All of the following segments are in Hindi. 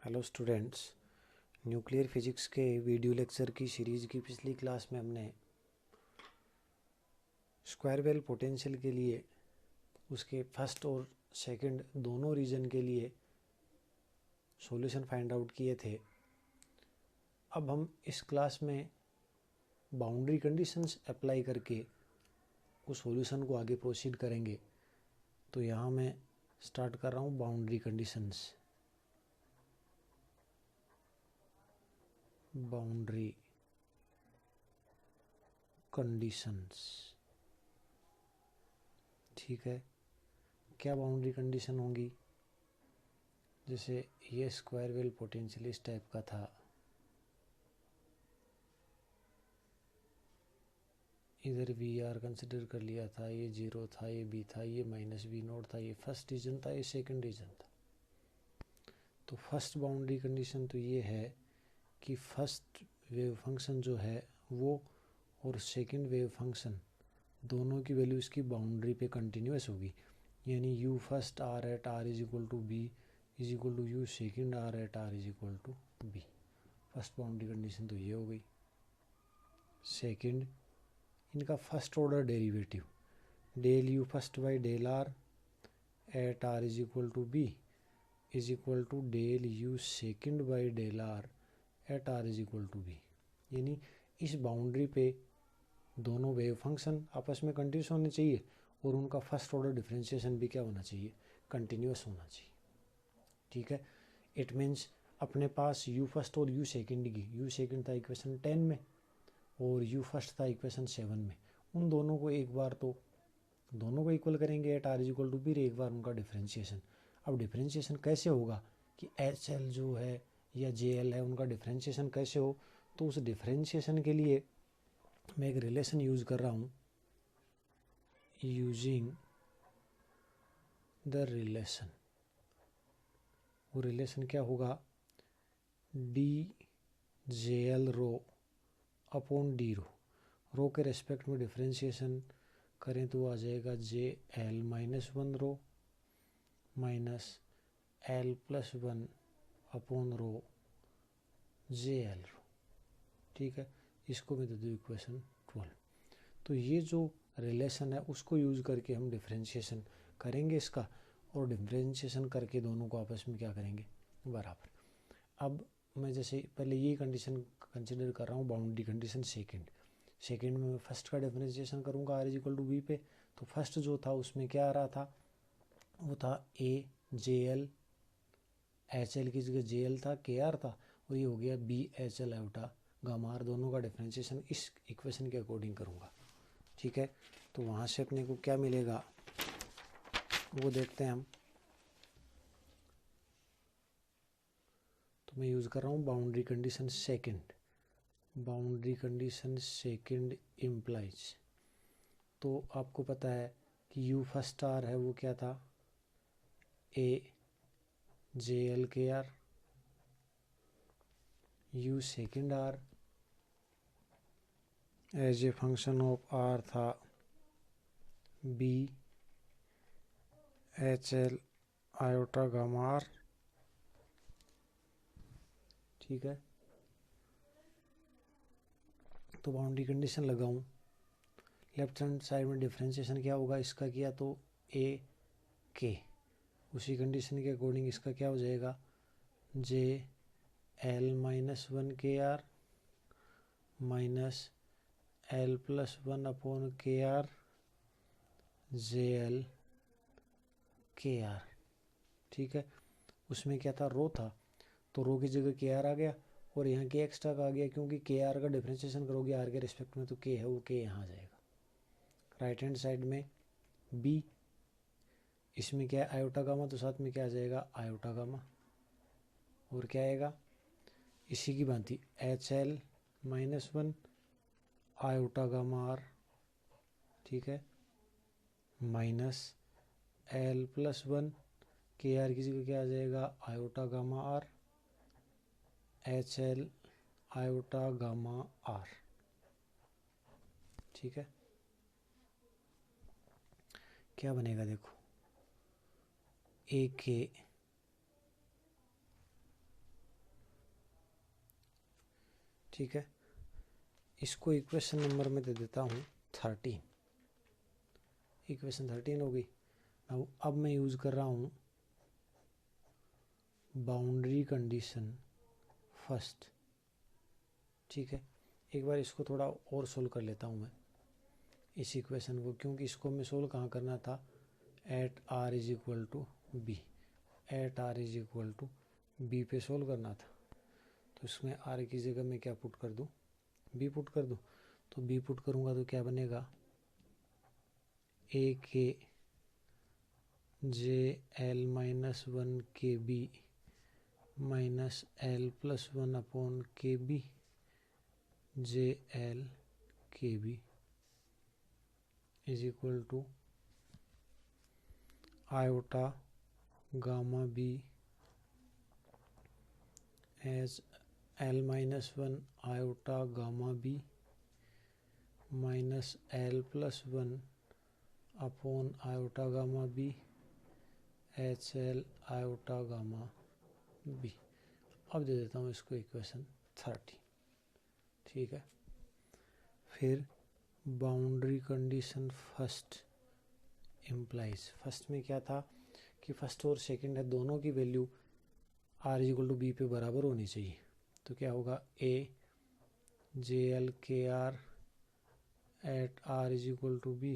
हेलो स्टूडेंट्स, न्यूक्लियर फिजिक्स के वीडियो लेक्चर की सीरीज़ की पिछली क्लास में हमने स्क्वायर वेल पोटेंशियल के लिए उसके फर्स्ट और सेकंड दोनों रीजन के लिए सॉल्यूशन फाइंड आउट किए थे। अब हम इस क्लास में बाउंड्री कंडीशंस अप्लाई करके उस सॉल्यूशन को आगे प्रोसीड करेंगे। तो यहाँ मैं स्टार्ट कर रहा हूँ बाउंड्री कंडीशंस। बाउंड्री कंडीशंस, ठीक है। क्या बाउंड्री कंडीशन होंगी? जैसे ये स्क्वायर वेल पोटेंशियल इस टाइप का था, इधर वी आर कंसिडर कर लिया था, ये जीरो था, ये बी था, ये माइनस बी नोट था, ये फर्स्ट रीजन था, ये सेकंड रीजन था। तो फर्स्ट बाउंड्री कंडीशन तो ये है कि फर्स्ट वेव फंक्शन जो है वो और सेकंड वेव फंक्शन दोनों की वैल्यू इसकी बाउंड्री पे कंटिन्यूस होगी। यानी U first R at R is equal to B is equal to U second R at R is equal to B. First boundary condition तो ये हो गई। सेकंड, इनका first order derivative del U first by del R at R is equal to B is equal to del U second by del R at R is equal to B. यानी इस बाउंड्री पे दोनों वेव फंक्शन आपस में कंटिन्यूस होने चाहिए और उनका फर्स्ट ऑर्डर डिफरेंशिएशन भी क्या होना चाहिए? कंटिन्यूस होना चाहिए। ठीक है। इट मीन्स अपने पास यू फर्स्ट और यू सेकेंड की, यू सेकेंड था इक्वेशन 10 में और यू फर्स्ट था इक्वेशन 7 में, उन दोनों को एक बार तो दोनों को इक्वल करेंगे at R is equal to B, एक बार उनका डिफरेंशिएशन। अब डिफरेंशिएशन कैसे होगा कि एच एल जो है या जे एल है उनका डिफरेंशिएशन कैसे हो? तो उस डिफरेंशिएशन के लिए मैं एक रिलेशन यूज कर रहा हूँ, यूजिंग द रिलेशन। वो रिलेशन क्या होगा? D J L rho upon D rho. Rho के रेस्पेक्ट में डिफरेंशिएशन करें तो आ जाएगा J L minus one rho minus L plus one upon rho J L rho. ठीक है, इसको मैं दे दूँ इक्वेशन 12। तो ये जो रिलेशन है उसको यूज करके हम डिफरेंशिएशन करेंगे इसका, और डिफरेंशिएशन करके दोनों को आपस में क्या करेंगे? बराबर। अब मैं जैसे पहले ये कंडीशन कंसिडर कर रहा हूँ बाउंड्री कंडीशन सेकंड में मैं फर्स्ट का डिफरेंशिएशन करूँगा R is equal to B पे। तो फर्स्ट जो था उसमें क्या आ रहा था? वो था A J L, H L की जगह जे एल था, के आर था, और ये हो गया B H L iota gamma R. दोनों का डिफरेंशिएशन इस इक्वेशन के अकॉर्डिंग करूँगा। ठीक है, तो वहाँ से अपने को क्या मिलेगा वो देखते हैं हम। तो मैं यूज़ कर रहा हूँ boundary condition second. Boundary condition second implies, तो आपको पता है कि यू फर्स्ट आर है वो क्या था? A J L K R, U second R as a function of R था B H L iota gamma R. ठीक है, तो बाउंड्री कंडीशन लगाऊं, लेफ्ट हैंड साइड में डिफरेंशिएशन क्या होगा इसका किया तो ए के, उसी कंडीशन के अकॉर्डिंग इसका क्या हो जाएगा? J L minus one K R minus L plus one upon K R J L K R. ठीक है, उसमें क्या था? रो था, तो रो की जगह के आर आ गया और यहाँ के एक्स्ट्रा का आ गया, क्योंकि के आर का डिफरेंशिएशन करोगे आर के रिस्पेक्ट में तो के है वो के यहाँ आ जाएगा। राइट हैंड साइड में बी, इसमें क्या है? आयोटा गामा, तो साथ में क्या आ जाएगा? Iota gamma. और क्या आएगा? इसी की भांति H L minus one iota gamma R. ठीक है, minus L plus one K R की जगह क्या आ जाएगा? Iota gamma R H L iota gamma R. ठीक है, क्या बनेगा देखो, ए के ठीक है, इसको इक्वेशन नंबर में दे देता हूँ 13, इक्वेशन 13 होगी। अब मैं यूज़ कर रहा हूँ बाउंड्री कंडीशन फर्स्ट, ठीक है। एक बार इसको थोड़ा और सोल्व कर लेता हूँ मैं इस इक्वेशन को, क्योंकि इसको मैं सोल्व कहाँ करना था, at R is equal to B, at R is equal to B पे सोल्व करना था। तो इसमें आर की जगह मैं क्या पुट कर दूँ, बी पुट कर दूँ। तो बी पुट करूँगा तो क्या बनेगा, ए के जे L minus 1 K B minus L plus 1 upon K B J L K B is equal to iota gamma B H L minus 1 iota gamma B minus L plus 1 upon iota gamma B H L iota gamma B. अब दे देता हूँ इसको इक्वेशन 30, ठीक है। फिर boundary condition first implies, first में क्या था कि फर्स्ट और सेकंड है, दोनों की value R is equal to B पे बराबर होनी चाहिए। तो क्या होगा, A J L K R at R is equal to B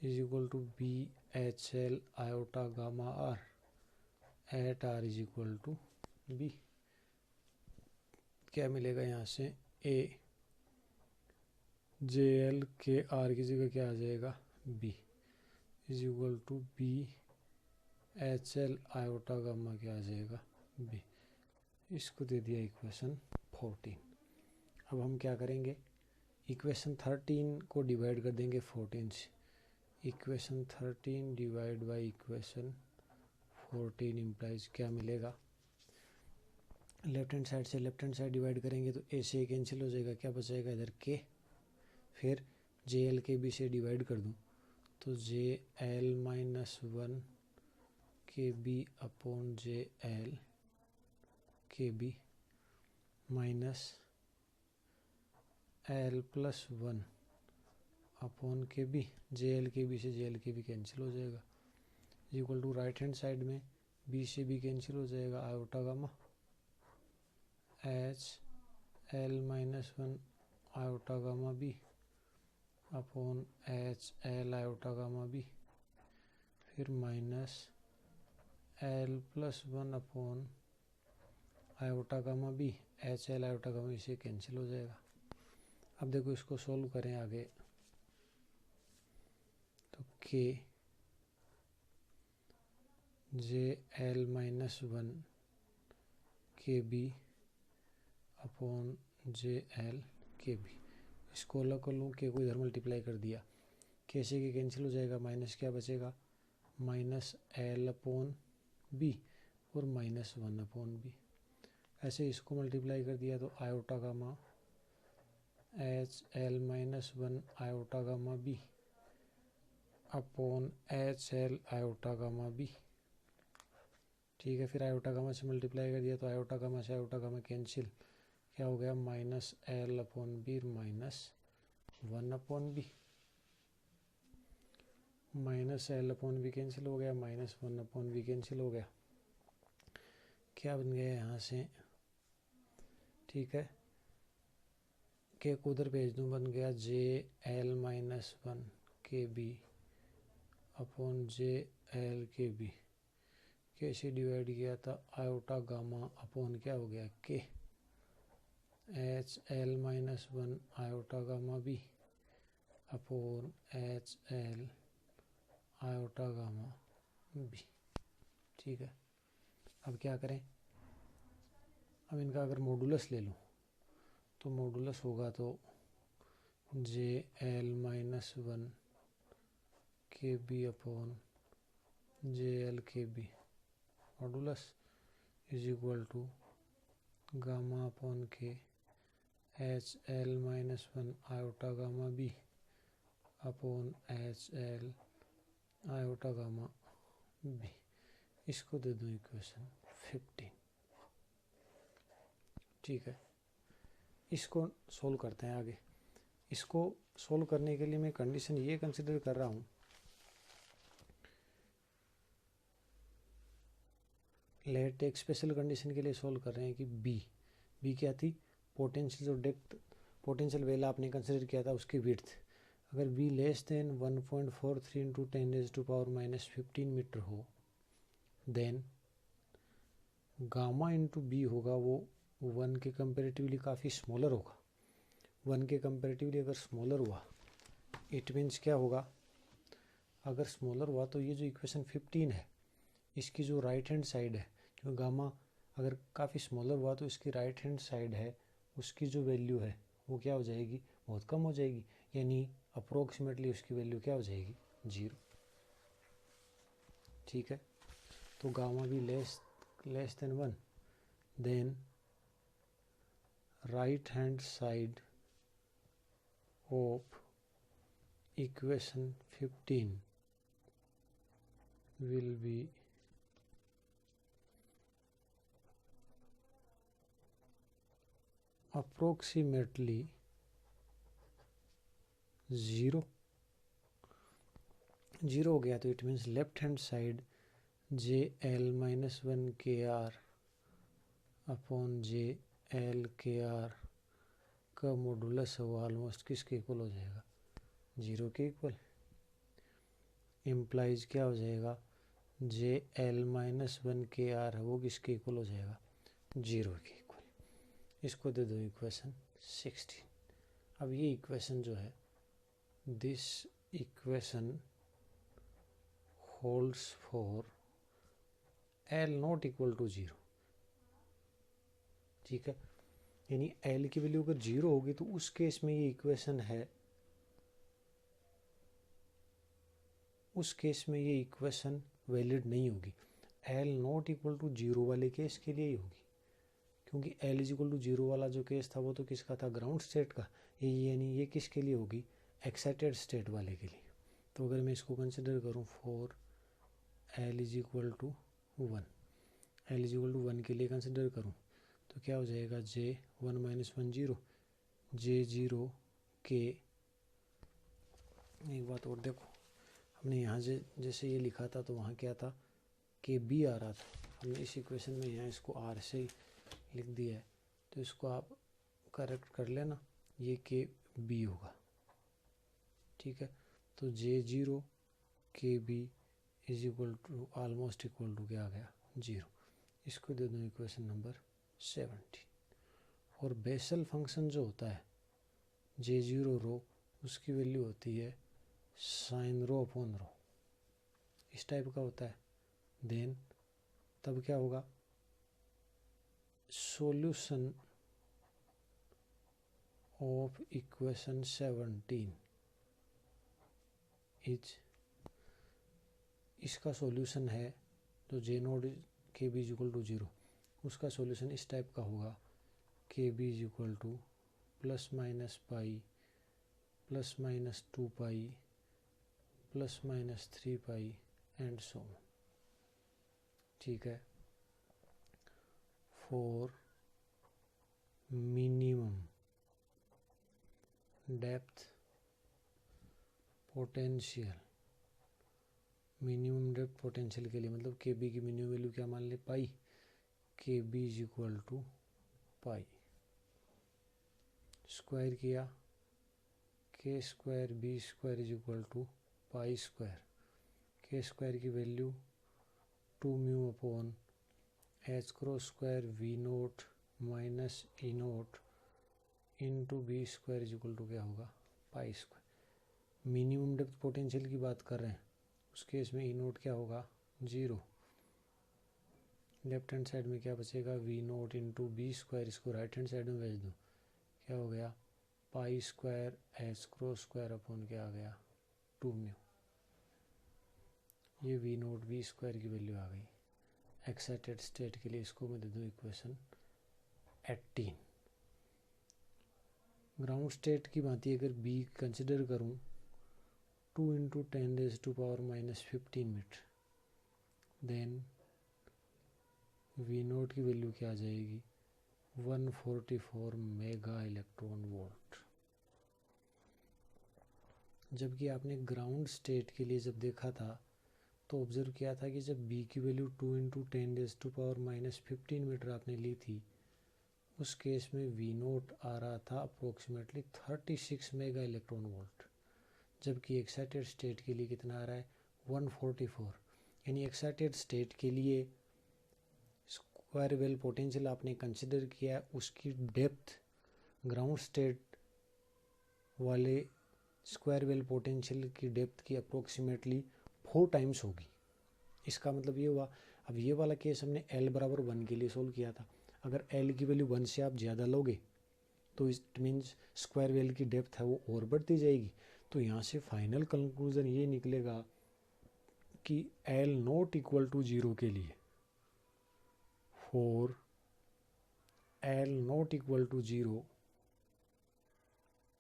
is equal to B H L iota gamma R at R is equal to B. क्या मिलेगा यहाँ से, ए जे एल के आर की जगह क्या आ जाएगा, B is equal to B H L iota gamma क्या आ जाएगा, बी। इसको दे दिया इक्वेशन 14। अब हम क्या करेंगे, इक्वेशन 13 को डिवाइड कर देंगे 14 से। Equation 13 divide by equation 14 implies क्या मिलेगा, लेफ्ट हैंड साइड से लेफ्ट हैंड साइड डिवाइड करेंगे तो ए से कैंसिल हो जाएगा, क्या बचेगा इधर के। फिर जे एल के बी से डिवाइड कर दूँ तो J L minus 1 K B upon J L K B minus L plus 1 upon K B, J L K B से J L K B cancel हो जाएगा, equal to right hand side में बी से बी कैंसिल हो जाएगा, iota gamma H L minus 1 iota gamma B upon H L iota gamma B, फिर minus L plus 1 upon iota gamma B H L iota gamma इसे कैंसिल हो जाएगा। अब देखो इसको सोल्व करें आगे, तो के जे L minus 1 K B upon J L K B, इसको अलग कर लूँ, के को इधर मल्टीप्लाई कर दिया, के से के कैंसिल हो जाएगा, माइनस क्या बचेगा, माइनस एल अपॉन बी और माइनस 1 अपॉन बी। ऐसे इसको मल्टीप्लाई कर दिया तो iota gamma H L minus 1 iota gamma B upon H L iota gamma B, ठीक है। फिर आयोटा गामा से मल्टीप्लाई कर दिया तो आयोटा गामा से आयोटा गामा कैंसिल, क्या हो गया, minus L upon B minus 1 upon B, minus L upon B cancel हो गया, माइनस 1 अपॉन बी कैंसिल हो गया, क्या बन गया यहाँ से, ठीक है। के को उधर भेज दूँ, बन गया जे L minus 1 K B upon J L K B, के से डिवाइड किया था आयोटा गामा अपॉन क्या हो गया, K H L minus 1 iota gamma B upon H L iota gamma B, ठीक है। अब क्या करें, अब इनका अगर मॉडुलस ले लूँ तो मॉडुलस होगा तो J L minus 1 K B upon J L K B modulus is equal to gamma upon K H L minus 1 iota gamma B upon H L iota gamma B. इसको दे दूँ इक्वेशन 15, ठीक है। इसको सोल्व करते हैं आगे। इसको सोल्व करने के लिए मैं कंडीशन ये कंसिडर कर रहा हूँ, लेट एक स्पेशल कंडीशन के लिए सोल्व कर रहे हैं कि बी क्या थी, पोटेंशियल जो डेप्थ पोटेंशियल वेल आपने कंसिडर किया था उसकी विड्थ, अगर B less than 1.43 into 10⁻⁻15 metre हो, देन गामा इंटू बी होगा वो 1 के कंपेरेटिवली काफ़ी स्मॉलर होगा। 1 के कंपेरेटिवली अगर स्मॉलर हुआ इट मीन्स क्या होगा, अगर स्मॉलर हुआ तो ये जो इक्वेशन 15 है इसकी जो राइट हैंड साइड है, क्योंकि गामा अगर काफ़ी स्मॉलर हुआ तो इसकी राइट हैंड साइड है उसकी जो वैल्यू है वो क्या हो जाएगी, बहुत कम हो जाएगी, यानी अप्रोक्सीमेटली उसकी वैल्यू क्या हो जाएगी, 0। ठीक है, तो गामा भी less than 1, then right hand side of equation 15 will be approximately 0 हो गया, तो it means left hand side JL-1 KR upon JL KR का मॉडुलस है वो ऑलमोस्ट किसके इक्वल हो जाएगा, 0 के इक्वल। इम्प्लाइज क्या हो जाएगा, JL-1 KR है वो किसके इक्वल हो जाएगा, 0 के इक्वल। इसको दे दो इक्वेशन 16। अब ये इक्वेशन जो है, this equation holds for L not equal to 0। ठीक है, यानी L की वैल्यू अगर 0 होगी तो उस केस में ये इक्वेशन है, उस केस में ये इक्वेशन वैलिड नहीं होगी। L नॉट इक्वल टू 0 वाले केस के लिए ही होगी, क्योंकि L इज इक्वल टू 0 वाला जो केस था वो तो किसका था, ग्राउंड स्टेट का, यानी ये किसके लिए होगी, एक्साइटेड स्टेट वाले के लिए। तो अगर मैं इसको कंसिडर करूँ for L is equal to 1, L is equal to 1 के लिए कंसिडर करूँ तो क्या हो जाएगा, J1-1 0, J0 के, एक बात और देखो, हमने यहाँ से जैसे ये लिखा था तो वहाँ क्या था, के बी आ रहा था, हमने इस इक्वेशन में यहाँ इसको आर से ही लिख दिया है, तो इसको आप करेक्ट कर लेना, ये के बी होगा। ठीक है, तो J0 K B is equal to almost equal to क्या आ गया, 0। इसको दे दूँ इक्वेशन नंबर 17। और बेसल फंक्शन जो होता है J0 रो, उसकी वैल्यू होती है साइन रो अपॉन रो, इस टाइप का होता है। देन तब क्या होगा, सॉल्यूशन ऑफ इक्वेशन 17 इज, इसका सॉल्यूशन है जो J naught K B is equal to 0, उसका सॉल्यूशन इस टाइप का होगा, K B is equal to plus minus pi plus minus 2 pi plus minus 3 pi and so on. ठीक है, for minimum depth potential, minimum depth potential के लिए मतलब के बी की मिनिमम वैल्यू क्या मान ले, pi, K B is equal to pi, square किया, K square B square is equal to pi square, K square की value 2 mu upon H cross square V naught minus E naught into B square is equal to क्या होगा, pi square. Minimum depth potential की बात कर रहे हैं, उस केस में ई नोट क्या होगा, 0। लेफ्ट हैंड साइड में क्या बचेगा, V naught into B square, इसको राइट हैंड साइड में भेज दो, क्या हो गया, pi square H cross square upon क्या आ गया, 2 म्यू। ये वी नोट बी स्क्वायर की वैल्यू आ गई एक्साइटेड स्टेट के लिए। इसको मैं दे दूँ इक्वेशन 18। ग्राउंड स्टेट की बात अगर बी कंसिडर करूँ 2 into 10⁻⁻15 metre, then V naught की वैल्यू क्या आ जाएगी, 144 मेगा इलेक्ट्रॉन वोल्ट। जबकि आपने ग्राउंड स्टेट के लिए जब देखा था तो ऑब्जर्व किया था कि जब b की वैल्यू 2 × 10⁻⁻15 मीटर आपने ली थी, उस केस में V नोट आ रहा था अप्रोक्सीमेटली 36 मेगा इलेक्ट्रॉन वोल्ट, जबकि एक्साइटेड स्टेट के लिए कितना आ रहा है 144। यानी एक्साइटेड स्टेट के लिए स्क्वायर वेल पोटेंशियल आपने कंसिडर किया, उसकी डेप्थ ग्राउंड स्टेट वाले स्क्वायर वेल पोटेंशियल की डेप्थ की अप्रोक्सीमेटली 4 टाइम्स होगी। इसका मतलब ये हुआ, अब ये वाला केस हमने L बराबर 1 के लिए सोल्व किया था। अगर L की वैल्यू 1 से आप ज़्यादा लोगे तो इट मीन्स स्क्वायर वेल की डेप्थ है वो और बढ़ती जाएगी। तो यहाँ से फाइनल कंक्लूजन ये निकलेगा कि L नॉट इक्वल टू 0 के लिए, for L not equal to 0,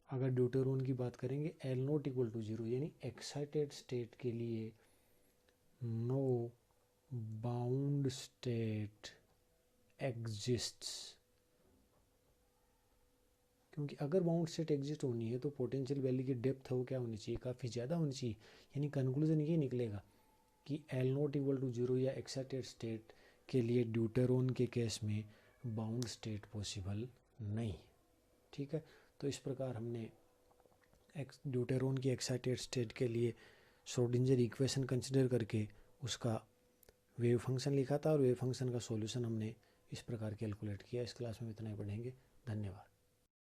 अगर ड्यूटेरोन की बात करेंगे L नॉट इक्वल टू 0 यानी एक्साइटेड स्टेट के लिए नो बाउंड स्टेट एग्जिस्ट्स। क्योंकि अगर बाउंड स्टेट एग्जिस्ट होनी है तो पोटेंशियल वैल्यू की डेप्थ है वो क्या होनी चाहिए, काफ़ी ज़्यादा होनी चाहिए। यानी कंक्लूजन ये निकलेगा कि L नॉट इक्वल टू 0 या एक्साइटेड स्टेट के लिए ड्यूटेरोन के केस में बाउंड स्टेट पॉसिबल नहीं। ठीक है, तो इस प्रकार हमने ड्यूटेरोन की एक्साइटेड स्टेट के लिए श्रोडिंजर इक्वेशन कंसिडर करके उसका वेव फंक्शन लिखा था और वेव फंक्शन का सॉल्यूशन हमने इस प्रकार कैलकुलेट किया। इस क्लास में इतना ही पढ़ेंगे। धन्यवाद।